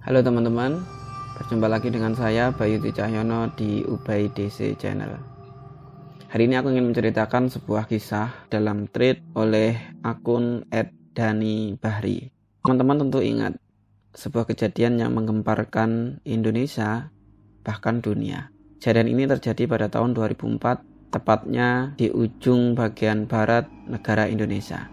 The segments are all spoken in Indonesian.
Halo teman-teman, berjumpa lagi dengan saya Bayu Cahyono di Ubay DC Channel. Hari ini aku ingin menceritakan sebuah kisah dalam thread oleh akun @dani_bahri. Teman-teman tentu ingat sebuah kejadian yang menggemparkan Indonesia bahkan dunia. Kejadian ini terjadi pada tahun 2004, tepatnya di ujung bagian barat negara Indonesia.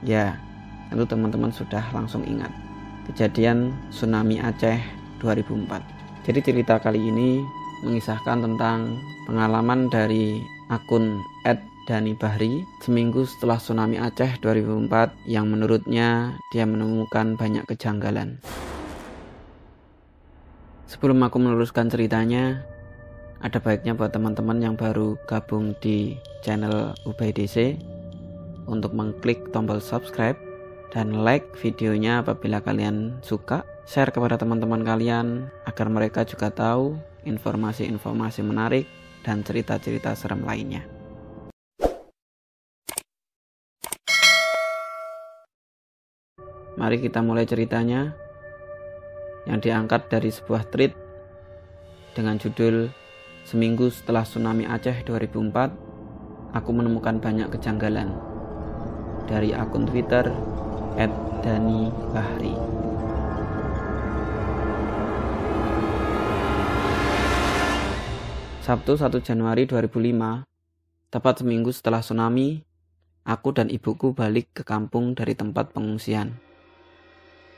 Ya, tentu teman-teman sudah langsung ingat kejadian tsunami Aceh 2004. Jadi cerita kali ini mengisahkan tentang pengalaman dari akun @dani_bahri seminggu setelah tsunami Aceh 2004 yang menurutnya dia menemukan banyak kejanggalan. Sebelum aku meluruskan ceritanya, ada baiknya buat teman-teman yang baru gabung di channel Ubay DC untuk mengklik tombol subscribe dan like videonya apabila kalian suka. Share kepada teman-teman kalian agar mereka juga tahu informasi-informasi menarik dan cerita-cerita serem lainnya. Mari kita mulai ceritanya yang diangkat dari sebuah thread dengan judul "Seminggu setelah tsunami Aceh 2004, aku menemukan banyak kejanggalan", dari akun Twitter @dani_bahri. Sabtu 1 Januari 2005, tepat seminggu setelah tsunami, aku dan ibuku balik ke kampung dari tempat pengungsian.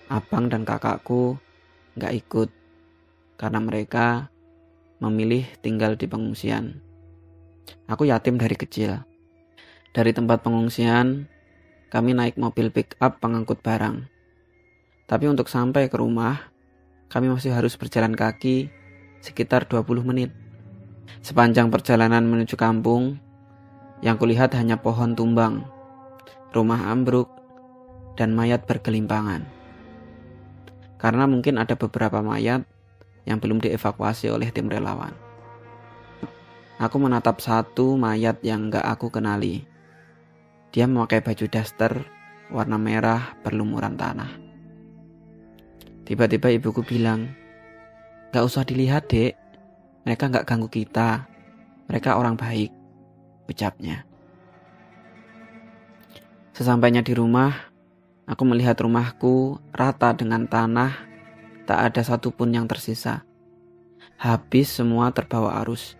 Abang dan kakakku gak ikut karena mereka memilih tinggal di pengungsian. Aku yatim dari kecil. Dari tempat pengungsian, kami naik mobil pick up pengangkut barang. Tapi untuk sampai ke rumah, kami masih harus berjalan kaki sekitar 20 menit. Sepanjang perjalanan menuju kampung, yang kulihat hanya pohon tumbang, rumah ambruk, dan mayat bergelimpangan. Karena mungkin ada beberapa mayat yang belum dievakuasi oleh tim relawan. Aku menatap satu mayat yang gak aku kenali. Dia memakai baju daster warna merah berlumuran tanah. Tiba-tiba ibuku bilang, "Gak usah dilihat, Dek. Mereka gak ganggu kita. Mereka orang baik," ucapnya. Sesampainya di rumah, aku melihat rumahku rata dengan tanah. Tak ada satupun yang tersisa. Habis semua terbawa arus.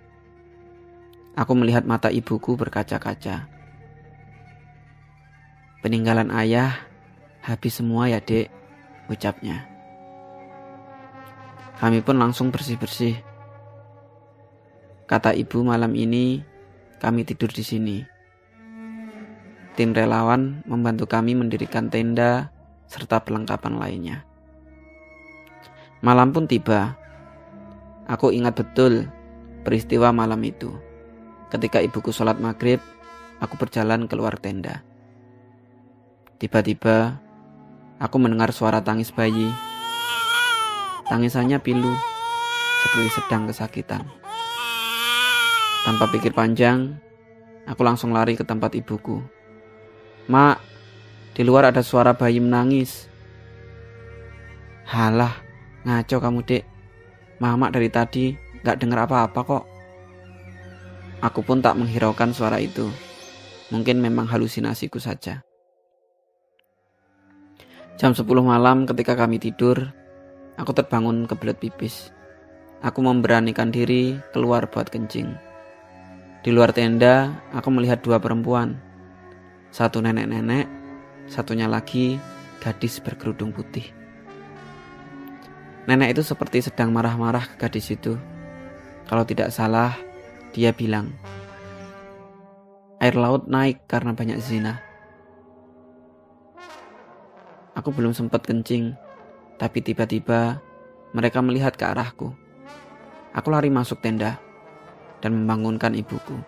Aku melihat mata ibuku berkaca-kaca. "Peninggalan ayah habis semua ya, Dek," ucapnya. Kami pun langsung bersih-bersih. Kata ibu, malam ini kami tidur di sini. Tim relawan membantu kami mendirikan tenda serta perlengkapan lainnya. Malam pun tiba. Aku ingat betul peristiwa malam itu. Ketika ibuku sholat maghrib, aku berjalan keluar tenda. Tiba-tiba, aku mendengar suara tangis bayi. Tangisannya pilu, seperti sedang kesakitan. Tanpa pikir panjang, aku langsung lari ke tempat ibuku. "Mak, di luar ada suara bayi menangis." "Halah, ngaco kamu, Dek. Mama dari tadi gak dengar apa-apa kok." Aku pun tak menghiraukan suara itu. Mungkin memang halusinasiku saja. Jam 10 malam ketika kami tidur, aku terbangun kebelet pipis. Aku memberanikan diri keluar buat kencing. Di luar tenda, aku melihat dua perempuan. Satu nenek-nenek, satunya lagi gadis berkerudung putih. Nenek itu seperti sedang marah-marah ke gadis itu. Kalau tidak salah, dia bilang, "Air laut naik karena banyak zina." Aku belum sempat kencing, tapi tiba-tiba mereka melihat ke arahku. Aku lari masuk tenda dan membangunkan ibuku.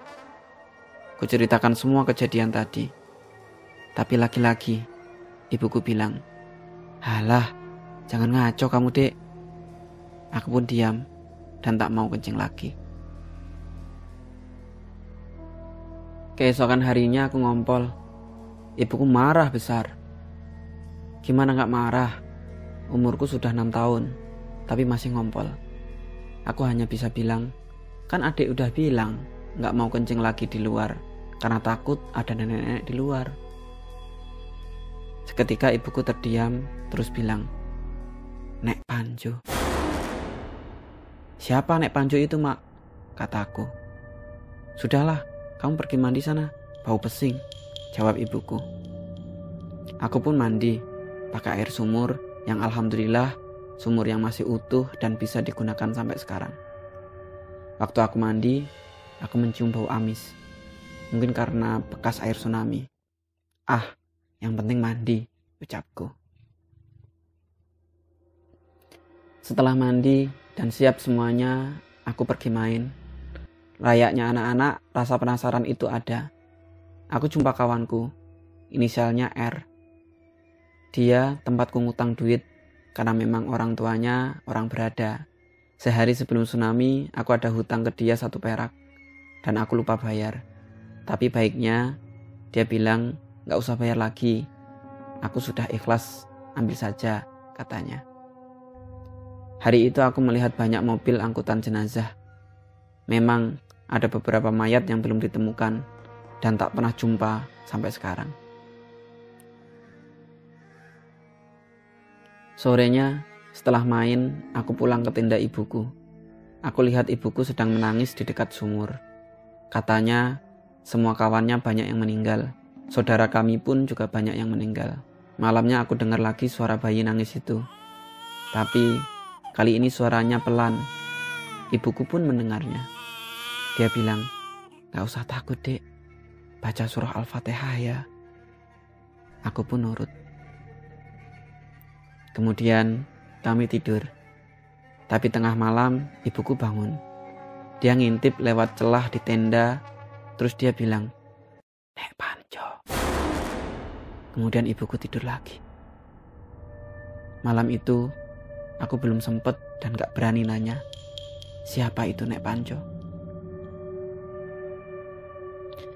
Kuceritakan semua kejadian tadi. Tapi lagi-lagi ibuku bilang, "Halah, jangan ngaco kamu, Dek." Aku pun diam dan tak mau kencing lagi. Keesokan harinya aku ngompol. Ibuku marah besar. Gimana gak marah? Umurku sudah 6 tahun. tapi masih ngompol. Aku hanya bisa bilang, kan adik udah bilang gak mau kencing lagi di luar karena takut ada nenek-nenek di luar. Seketika ibuku terdiam terus bilang, Nek Panjo. Siapa Nek Panjo itu, Mak? Kataku. Sudahlah, kamu pergi mandi sana, bau pesing, jawab ibuku. Aku pun mandi, pakai air sumur yang alhamdulillah sumur yang masih utuh dan bisa digunakan sampai sekarang. Waktu aku mandi, aku mencium bau amis. Mungkin karena bekas air tsunami. Yang penting mandi, ucapku. Setelah mandi dan siap semuanya, aku pergi main. Layaknya anak-anak, rasa penasaran itu ada. Aku jumpa kawanku, inisialnya R. Dia tempatku ngutang duit karena memang orang tuanya orang berada. Sehari sebelum tsunami, aku ada hutang ke dia 1 perak dan aku lupa bayar. Tapi baiknya dia bilang gak usah bayar lagi. Aku sudah ikhlas, ambil saja, katanya. Hari itu aku melihat banyak mobil angkutan jenazah. Memang ada beberapa mayat yang belum ditemukan dan tak pernah jumpa sampai sekarang. Sorenya, setelah main, aku pulang ke tenda ibuku. Aku lihat ibuku sedang menangis di dekat sumur. Katanya, semua kawannya banyak yang meninggal. Saudara kami pun juga banyak yang meninggal. Malamnya aku dengar lagi suara bayi nangis itu. Tapi, kali ini suaranya pelan. Ibuku pun mendengarnya. Dia bilang, gak usah takut, Dek. Baca surah Al-Fatihah ya. Aku pun nurut. Kemudian kami tidur. Tapi tengah malam ibuku bangun. Dia ngintip lewat celah di tenda. Terus dia bilang, Nek Panjo. Kemudian ibuku tidur lagi. Malam itu aku belum sempet dan gak berani nanya, siapa itu Nek Panjo.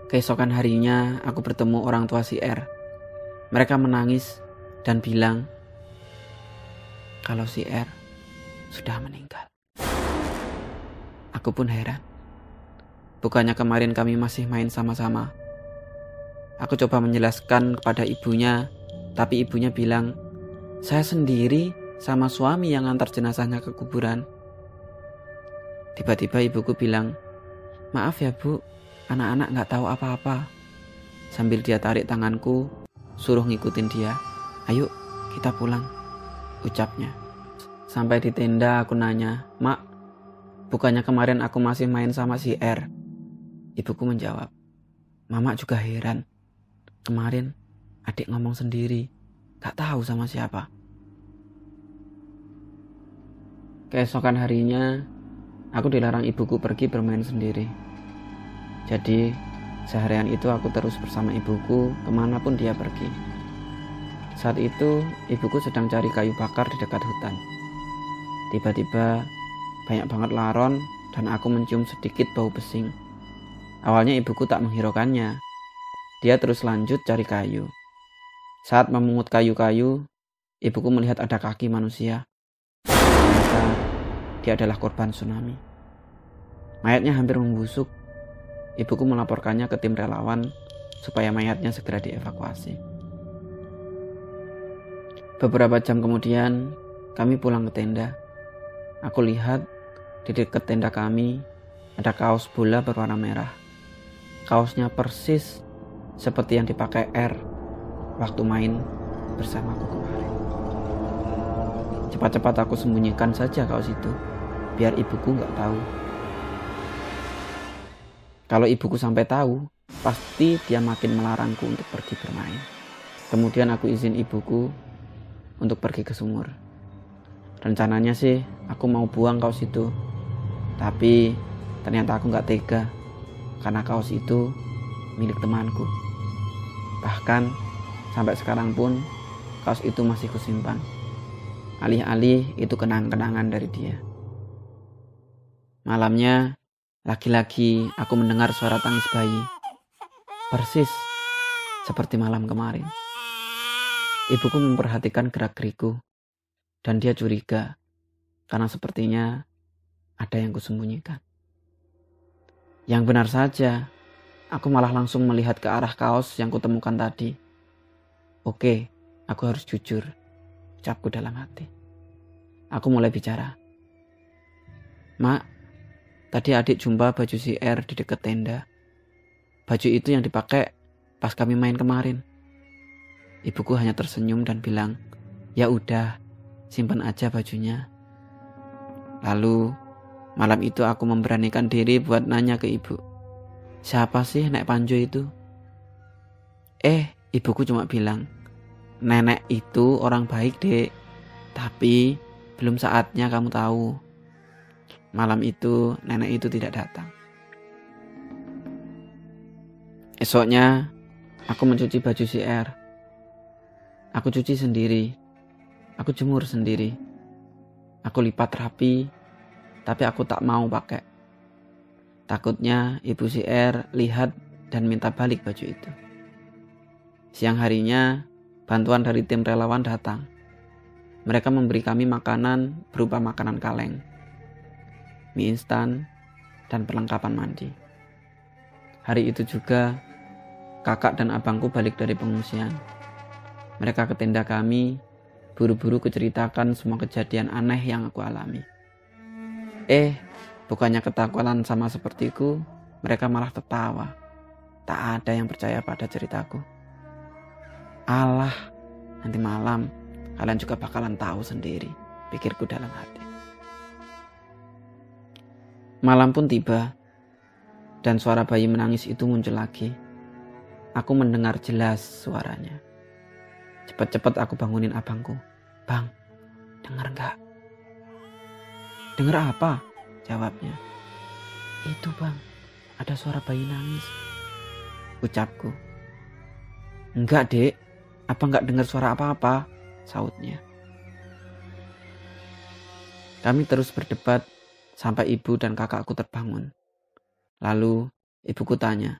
Keesokan harinya aku bertemu orang tua si R. Mereka menangis dan bilang kalau si R sudah meninggal. Aku pun heran. Bukannya kemarin kami masih main sama-sama. Aku coba menjelaskan kepada ibunya, tapi ibunya bilang, saya sendiri sama suami yang antar jenazahnya ke kuburan. Tiba-tiba ibuku bilang, maaf ya Bu, anak-anak gak tahu apa-apa. Sambil dia tarik tanganku, suruh ngikutin dia. Ayo kita pulang, ucapnya. Sampai di tenda aku nanya, Mak, bukannya kemarin aku masih main sama si R? Ibuku menjawab, Mama juga heran. Kemarin adik ngomong sendiri, gak tahu sama siapa. Keesokan harinya, aku dilarang ibuku pergi bermain sendiri. Jadi, seharian itu aku terus bersama ibuku kemanapun dia pergi. Saat itu, ibuku sedang cari kayu bakar di dekat hutan. Tiba-tiba, banyak banget laron dan aku mencium sedikit bau pesing. Awalnya ibuku tak menghiraukannya. Dia terus lanjut cari kayu. Saat memungut kayu-kayu, ibuku melihat ada kaki manusia. Ternyata dia adalah korban tsunami. Mayatnya hampir membusuk. Ibuku melaporkannya ke tim relawan supaya mayatnya segera dievakuasi. Beberapa jam kemudian, kami pulang ke tenda. Aku lihat di dekat tenda kami ada kaos bola berwarna merah. Kaosnya persis seperti yang dipakai R waktu main bersamaku kemarin. Cepat-cepat aku sembunyikan saja kaos itu, biar ibuku nggak tahu. Kalau ibuku sampai tahu, pasti dia makin melarangku untuk pergi bermain. Kemudian aku izin ibuku untuk pergi ke sumur. Rencananya sih aku mau buang kaos itu, tapi ternyata aku nggak tega karena kaos itu milik temanku. Bahkan sampai sekarang pun kaos itu masih kusimpan. Alih-alih itu kenang-kenangan dari dia. Malamnya, lagi-lagi aku mendengar suara tangis bayi. Persis seperti malam kemarin. Ibuku memperhatikan gerak-geriku dan dia curiga karena sepertinya ada yang kusembunyikan. Yang benar saja, aku malah langsung melihat ke arah kaos yang kutemukan tadi. Oke, aku harus jujur, ucapku dalam hati. Aku mulai bicara. Mak, tadi adik jumpa baju si R di dekat tenda. Baju itu yang dipakai pas kami main kemarin. Ibuku hanya tersenyum dan bilang, ya udah, simpan aja bajunya. Lalu malam itu aku memberanikan diri buat nanya ke ibu, siapa sih Nek Panjo itu? Ibuku cuma bilang, nenek itu orang baik dek, tapi belum saatnya kamu tahu. Malam itu nenek itu tidak datang. Esoknya aku mencuci baju si R. Aku cuci sendiri, aku jemur sendiri, aku lipat rapi, tapi aku tak mau pakai. Takutnya ibu si R lihat dan minta balik baju itu. Siang harinya, bantuan dari tim relawan datang. Mereka memberi kami makanan berupa makanan kaleng, mie instan, dan perlengkapan mandi. Hari itu juga, kakak dan abangku balik dari pengungsian. Mereka ke tenda kami, buru-buru kuceritakan semua kejadian aneh yang aku alami. Bukannya ketakutan sama sepertiku, mereka malah tertawa. Tak ada yang percaya pada ceritaku. Alah, nanti malam kalian juga bakalan tahu sendiri, pikirku dalam hati. Malam pun tiba, dan suara bayi menangis itu muncul lagi. Aku mendengar jelas suaranya. Cepat-cepat aku bangunin abangku. Bang, dengar gak? Dengar apa? Jawabnya. Itu bang, ada suara bayi nangis, ucapku. Enggak dek, apa enggak dengar suara apa-apa? Sautnya. Kami terus berdebat sampai ibu dan kakakku terbangun. Lalu ibuku tanya,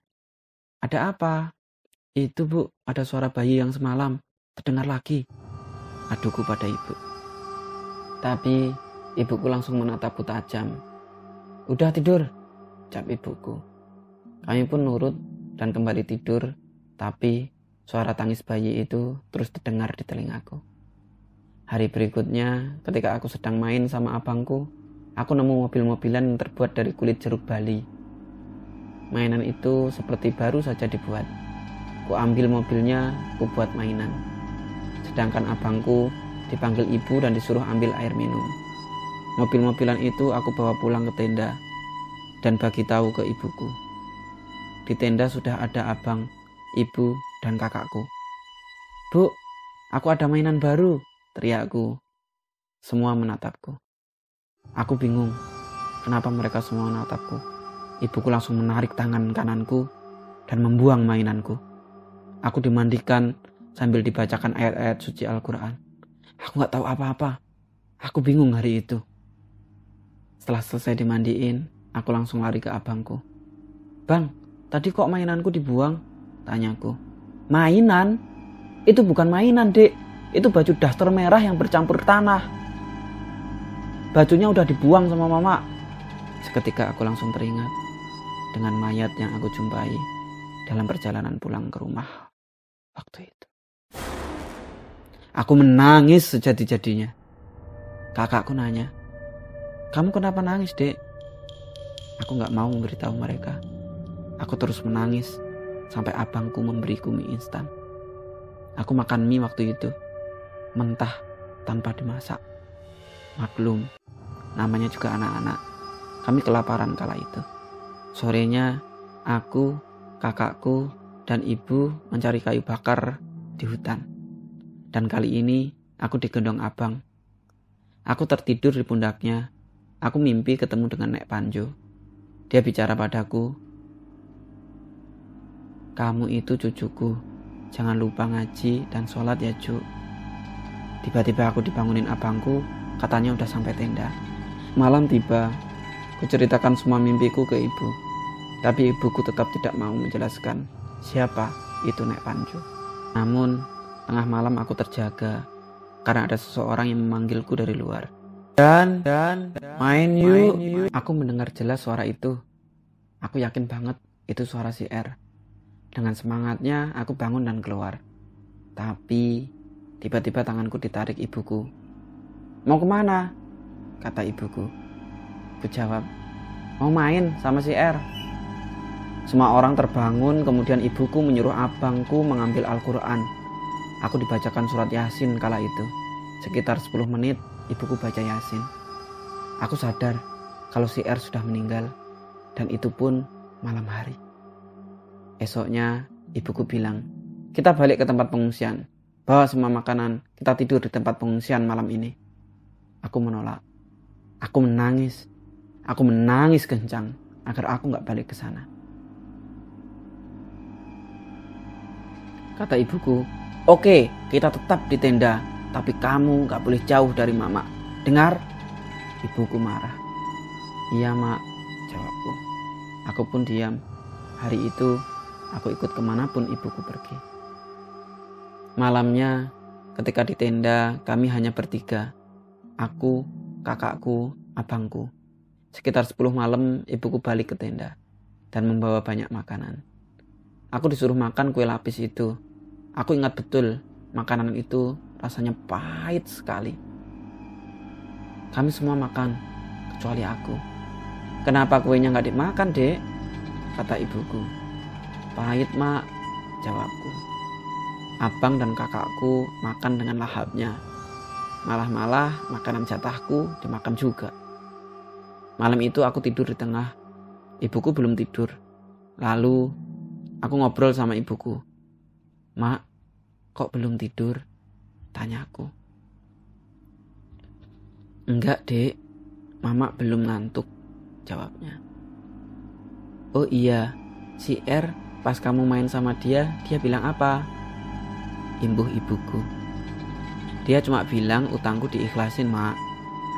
ada apa? Itu bu, ada suara bayi yang semalam terdengar lagi, aduku pada ibu. Tapi ibuku langsung menatapku tajam. Udah tidur, ucap ibuku. Kami pun nurut dan kembali tidur, tapi suara tangis bayi itu terus terdengar di telingaku. Hari berikutnya, ketika aku sedang main sama abangku, aku nemu mobil-mobilan yang terbuat dari kulit jeruk Bali. Mainan itu seperti baru saja dibuat. Ku ambil mobilnya, ku buat mainan. Sedangkan abangku dipanggil ibu dan disuruh ambil air minum. Mobil-mobilan itu aku bawa pulang ke tenda dan bagi tahu ke ibuku. Di tenda sudah ada abang, ibu, dan kakakku. Bu, aku ada mainan baru, teriakku. Semua menatapku. Aku bingung, kenapa mereka semua menatapku. Ibuku langsung menarik tangan kananku dan membuang mainanku. Aku dimandikan sambil dibacakan ayat-ayat suci Al-Quran. Aku gak tahu apa-apa. Aku bingung hari itu. Setelah selesai dimandiin, aku langsung lari ke abangku. Bang, tadi kok mainanku dibuang? Tanyaku. Mainan? Itu bukan mainan, dek. Itu baju daster merah yang bercampur tanah. Bajunya udah dibuang sama mama. Seketika aku langsung teringat dengan mayat yang aku jumpai dalam perjalanan pulang ke rumah waktu itu. Aku menangis sejadi-jadinya. Kakakku nanya, kamu kenapa nangis dek? Aku gak mau memberitahu mereka. Aku terus menangis sampai abangku memberiku mie instan. Aku makan mie waktu itu mentah tanpa dimasak. Maklum, namanya juga anak-anak. Kami kelaparan kala itu. Sorenya aku, kakakku, dan ibu mencari kayu bakar di hutan. Dan kali ini aku digendong abang. Aku tertidur di pundaknya. Aku mimpi ketemu dengan Nek Panjo. Dia bicara padaku, kamu itu cucuku. Jangan lupa ngaji dan sholat ya Ju. Tiba-tiba aku dibangunin abangku. Katanya udah sampai tenda. Malam tiba. Kuceritakan semua mimpiku ke ibu. Tapi ibuku tetap tidak mau menjelaskan siapa itu Nek Panjo. Namun tengah malam aku terjaga karena ada seseorang yang memanggilku dari luar. Dan main yuk. Aku mendengar jelas suara itu. Aku yakin banget itu suara si R. Dengan semangatnya aku bangun dan keluar. Tapi tiba-tiba tanganku ditarik ibuku. Mau kemana? Kata ibuku. Aku jawab, mau main sama si R. Semua orang terbangun, kemudian ibuku menyuruh abangku mengambil Al-Quran. Aku dibacakan surat Yasin kala itu. Sekitar 10 menit ibuku baca Yasin. Aku sadar kalau si R sudah meninggal, dan itu pun malam hari. Esoknya ibuku bilang, kita balik ke tempat pengungsian. Bawa semua makanan, kita tidur di tempat pengungsian malam ini. Aku menolak. Aku menangis. Aku menangis kencang agar aku gak balik ke sana. Kata ibuku, oke, kita tetap di tenda, tapi kamu gak boleh jauh dari mama. Dengar? Ibuku marah. Iya mak, jawabku. Aku pun diam. Hari itu aku ikut kemanapun ibuku pergi. Malamnya ketika di tenda kami hanya bertiga. Aku, kakakku, abangku. Sekitar 10 malam ibuku balik ke tenda dan membawa banyak makanan. Aku disuruh makan kue lapis itu. Aku ingat betul makanan itu rasanya pahit sekali. Kami semua makan, kecuali aku. Kenapa kuenya gak dimakan, Dek? Kata ibuku. Pahit, Mak, jawabku. Abang dan kakakku makan dengan lahapnya. Malah makanan jatahku dimakan juga. Malam itu aku tidur di tengah. Ibuku belum tidur. Lalu aku ngobrol sama ibuku. Mak, kok belum tidur? Tanyaku. Enggak, Dek. Mama belum ngantuk, jawabnya. Oh iya, si R pas kamu main sama dia bilang apa? Imbuh ibuku. Dia cuma bilang utangku diikhlasin, Mak.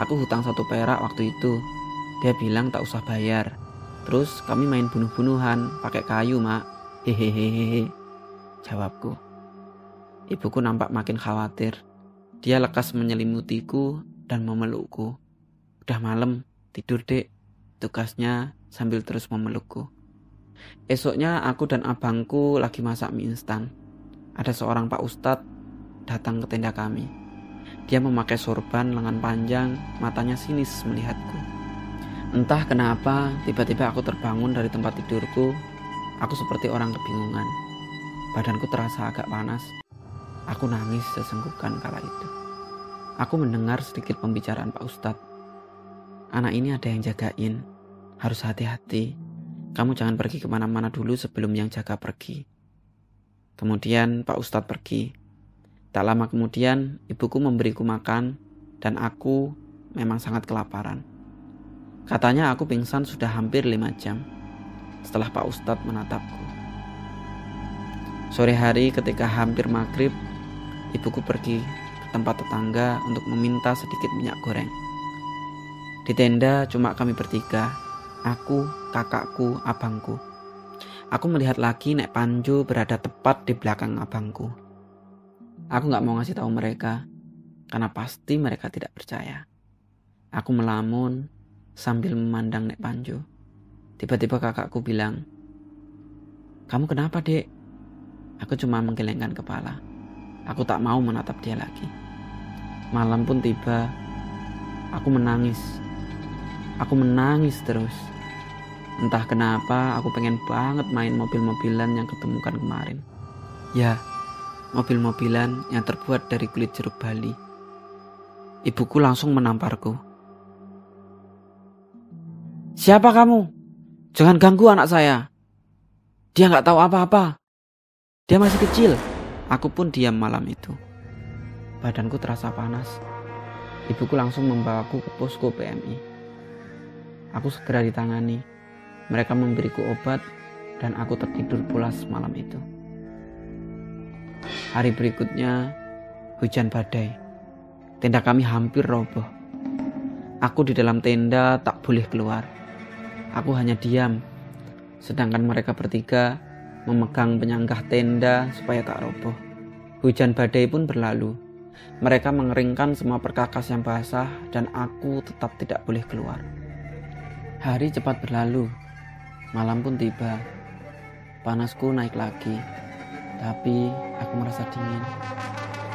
Aku hutang 1 perak waktu itu. Dia bilang tak usah bayar. Terus kami main bunuh-bunuhan pakai kayu, Mak. Hehehehe, jawabku. Ibuku nampak makin khawatir. Dia lekas menyelimutiku dan memelukku. Udah malam, tidur, Dek. Tugasnya sambil terus memelukku. Esoknya aku dan abangku lagi masak mie instan. Ada seorang Pak Ustadz datang ke tenda kami. Dia memakai sorban lengan panjang, matanya sinis melihatku. Entah kenapa, tiba-tiba aku terbangun dari tempat tidurku. Aku seperti orang kebingungan. Badanku terasa agak panas. Aku nangis sesenggukan kala itu. Aku mendengar sedikit pembicaraan Pak Ustadz. Anak ini ada yang jagain. Harus hati-hati. Kamu jangan pergi kemana-mana dulu sebelum yang jaga pergi. Kemudian Pak Ustadz pergi. Tak lama kemudian ibuku memberiku makan dan aku memang sangat kelaparan. Katanya aku pingsan sudah hampir 5 jam setelah Pak Ustadz menatapku. Sore hari ketika hampir maghrib, ibuku pergi ke tempat tetangga untuk meminta sedikit minyak goreng. Di tenda cuma kami bertiga, aku, kakakku, abangku. Aku melihat lagi Nek Panjo berada tepat di belakang abangku. Aku gak mau ngasih tahu mereka, karena pasti mereka tidak percaya. Aku melamun sambil memandang Nek Panjo. Tiba-tiba kakakku bilang, kamu kenapa, Dek? Aku cuma menggelengkan kepala. Aku tak mau menatap dia lagi. Malam pun tiba, aku menangis. Aku menangis terus. Entah kenapa aku pengen banget main mobil-mobilan yang ketemukan kemarin. Ya, mobil-mobilan yang terbuat dari kulit jeruk Bali. Ibuku langsung menamparku. Siapa kamu? Jangan ganggu anak saya. Dia gak tahu apa-apa. Dia masih kecil. Aku pun diam malam itu. Badanku terasa panas. Ibuku langsung membawaku ke posko PMI. Aku segera ditangani. Mereka memberiku obat dan aku tertidur pulas malam itu. Hari berikutnya hujan badai. Tenda kami hampir roboh. Aku di dalam tenda tak boleh keluar. Aku hanya diam. Sedangkan mereka bertiga memegang penyanggah tenda supaya tak roboh. Hujan badai pun berlalu. Mereka mengeringkan semua perkakas yang basah dan aku tetap tidak boleh keluar. Hari cepat berlalu, malam pun tiba. Panasku naik lagi, tapi aku merasa dingin.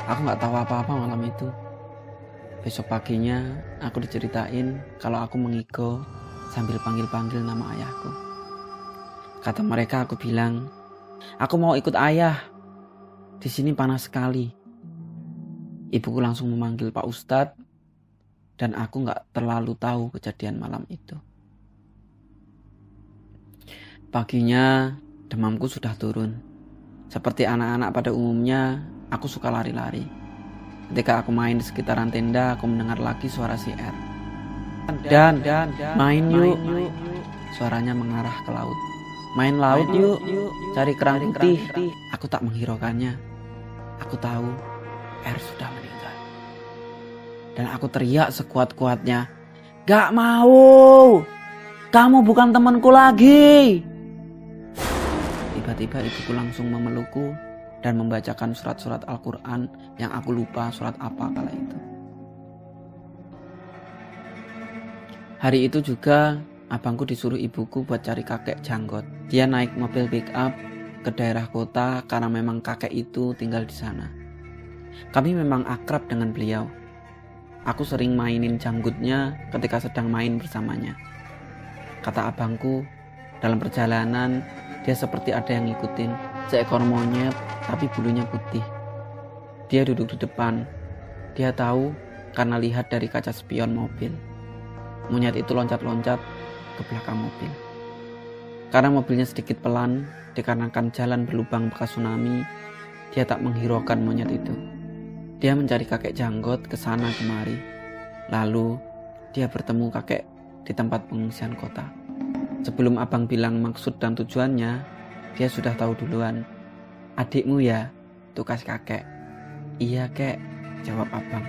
Aku gak tahu apa-apa malam itu. Besok paginya aku diceritain kalau aku mengigo sambil panggil-panggil nama ayahku. Kata mereka aku bilang, aku mau ikut ayah. Di sini panas sekali. Ibuku langsung memanggil Pak Ustadz dan aku gak terlalu tahu kejadian malam itu. Paginya demamku sudah turun. Seperti anak-anak pada umumnya, aku suka lari-lari. Ketika aku main di sekitaran tenda, aku mendengar lagi suara si R. Dan main yuk. Suaranya mengarah ke laut. Main laut yuk, cari kerang putih. Aku tak menghiraukannya. Aku tahu R sudah meninggal. Dan aku teriak sekuat-kuatnya, gak mau. Kamu bukan temanku lagi. Tiba-tiba ibuku langsung memelukku dan membacakan surat-surat Al-Quran yang aku lupa surat apa kala itu. Hari itu juga abangku disuruh ibuku buat cari kakek janggot. Dia naik mobil pick up ke daerah kota karena memang kakek itu tinggal di sana. Kami memang akrab dengan beliau. Aku sering mainin janggutnya ketika sedang main bersamanya. Kata abangku, dalam perjalanan dia seperti ada yang ngikutin, seekor monyet tapi bulunya putih. Dia duduk di depan. Dia tahu karena lihat dari kaca spion mobil. Monyet itu loncat-loncat ke belakang mobil. Karena mobilnya sedikit pelan, dikarenakan jalan berlubang bekas tsunami, dia tak menghiraukan monyet itu. Dia mencari kakek janggot ke sana kemari. Lalu dia bertemu kakek di tempat pengungsian kota. Sebelum abang bilang maksud dan tujuannya, dia sudah tahu duluan. Adikmu ya, tukas kakek. Iya kek, jawab abang.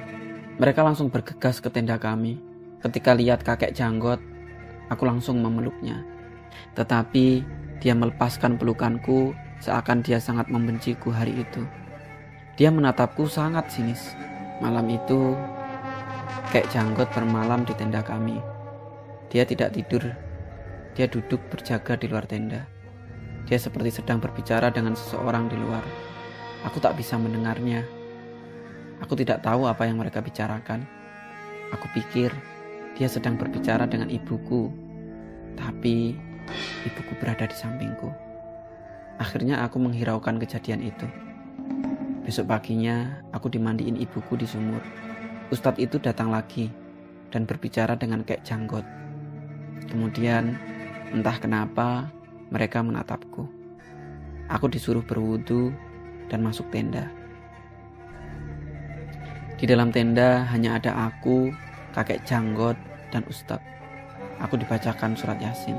Mereka langsung bergegas ke tenda kami. Ketika lihat kakek janggot, aku langsung memeluknya. Tetapi dia melepaskan pelukanku seakan dia sangat membenciku hari itu. Dia menatapku sangat sinis. Malam itu, kakek janggot bermalam di tenda kami. Dia tidak tidur. Dia duduk berjaga di luar tenda. Dia seperti sedang berbicara dengan seseorang di luar. Aku tak bisa mendengarnya. Aku tidak tahu apa yang mereka bicarakan. Aku pikir dia sedang berbicara dengan ibuku. Tapi ibuku berada di sampingku. Akhirnya aku menghiraukan kejadian itu. Besok paginya aku dimandiin ibuku di sumur. Ustadz itu datang lagi dan berbicara dengan kakek janggot. Kemudian entah kenapa mereka menatapku. Aku disuruh berwudu dan masuk tenda. Di dalam tenda hanya ada aku, kakek janggot, dan ustadz. Aku dibacakan surat Yasin.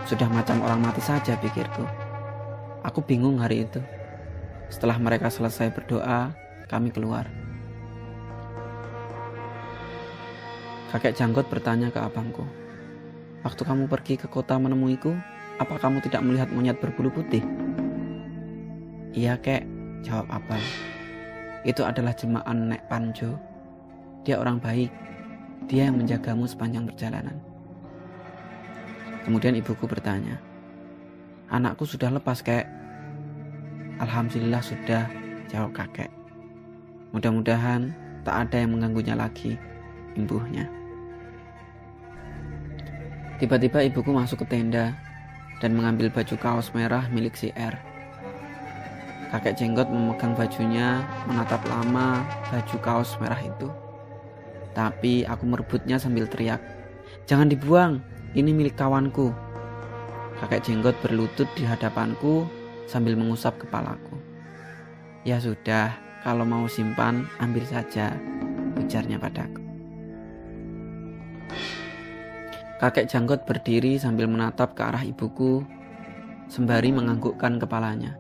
Sudah macam orang mati saja pikirku. Aku bingung hari itu. Setelah mereka selesai berdoa, kami keluar. Kakek janggot bertanya ke abangku, waktu kamu pergi ke kota menemuiku, apa kamu tidak melihat monyet berbulu putih? Iya kek, jawab abang. Itu adalah jemaah Nek Panjo. Dia orang baik. Dia yang menjagamu sepanjang perjalanan. Kemudian ibuku bertanya, anakku sudah lepas kek? Alhamdulillah sudah, jawab kakek. Mudah-mudahan tak ada yang mengganggunya lagi, imbuhnya. Tiba-tiba ibuku masuk ke tenda dan mengambil baju kaos merah milik si R. Kakek jenggot memegang bajunya, menatap lama baju kaos merah itu. Tapi aku merebutnya sambil teriak, jangan dibuang, ini milik kawanku. Kakek jenggot berlutut di hadapanku sambil mengusap kepalaku. Ya sudah, kalau mau simpan, ambil saja, ujarnya padaku. Kakek janggot berdiri sambil menatap ke arah ibuku, sembari menganggukkan kepalanya,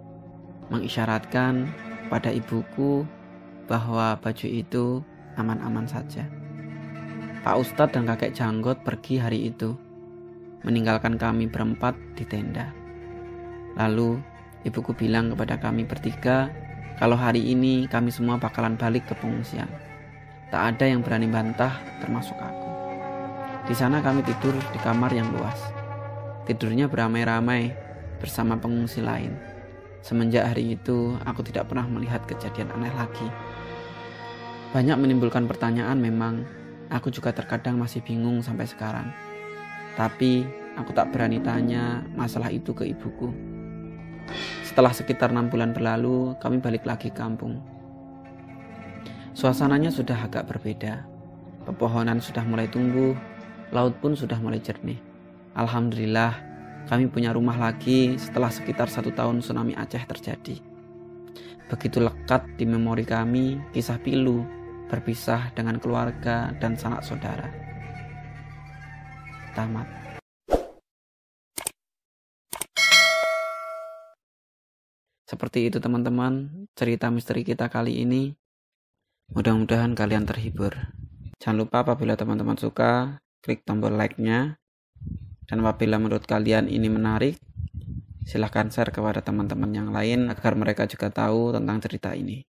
mengisyaratkan pada ibuku bahwa baju itu aman-aman saja. Pak Ustadz dan kakek janggot pergi hari itu, meninggalkan kami berempat di tenda. Lalu ibuku bilang kepada kami bertiga kalau hari ini kami semua bakalan balik ke pengungsian. Tak ada yang berani bantah, termasuk aku. Di sana kami tidur di kamar yang luas. Tidurnya beramai-ramai bersama pengungsi lain. Semenjak hari itu, aku tidak pernah melihat kejadian aneh lagi. Banyak menimbulkan pertanyaan memang. Aku juga terkadang masih bingung sampai sekarang. Tapi aku tak berani tanya masalah itu ke ibuku. Setelah sekitar 6 bulan berlalu, kami balik lagi ke kampung. Suasananya sudah agak berbeda. Pepohonan sudah mulai tumbuh, laut pun sudah mulai jernih. Alhamdulillah, kami punya rumah lagi setelah sekitar 1 tahun tsunami Aceh terjadi. Begitu lekat di memori kami kisah pilu berpisah dengan keluarga dan sanak saudara. Tamat. Seperti itu teman-teman, cerita misteri kita kali ini. Mudah-mudahan kalian terhibur. Jangan lupa apabila teman-teman suka, klik tombol like-nya. Dan apabila menurut kalian ini menarik, silahkan share kepada teman-teman yang lain agar mereka juga tahu tentang cerita ini.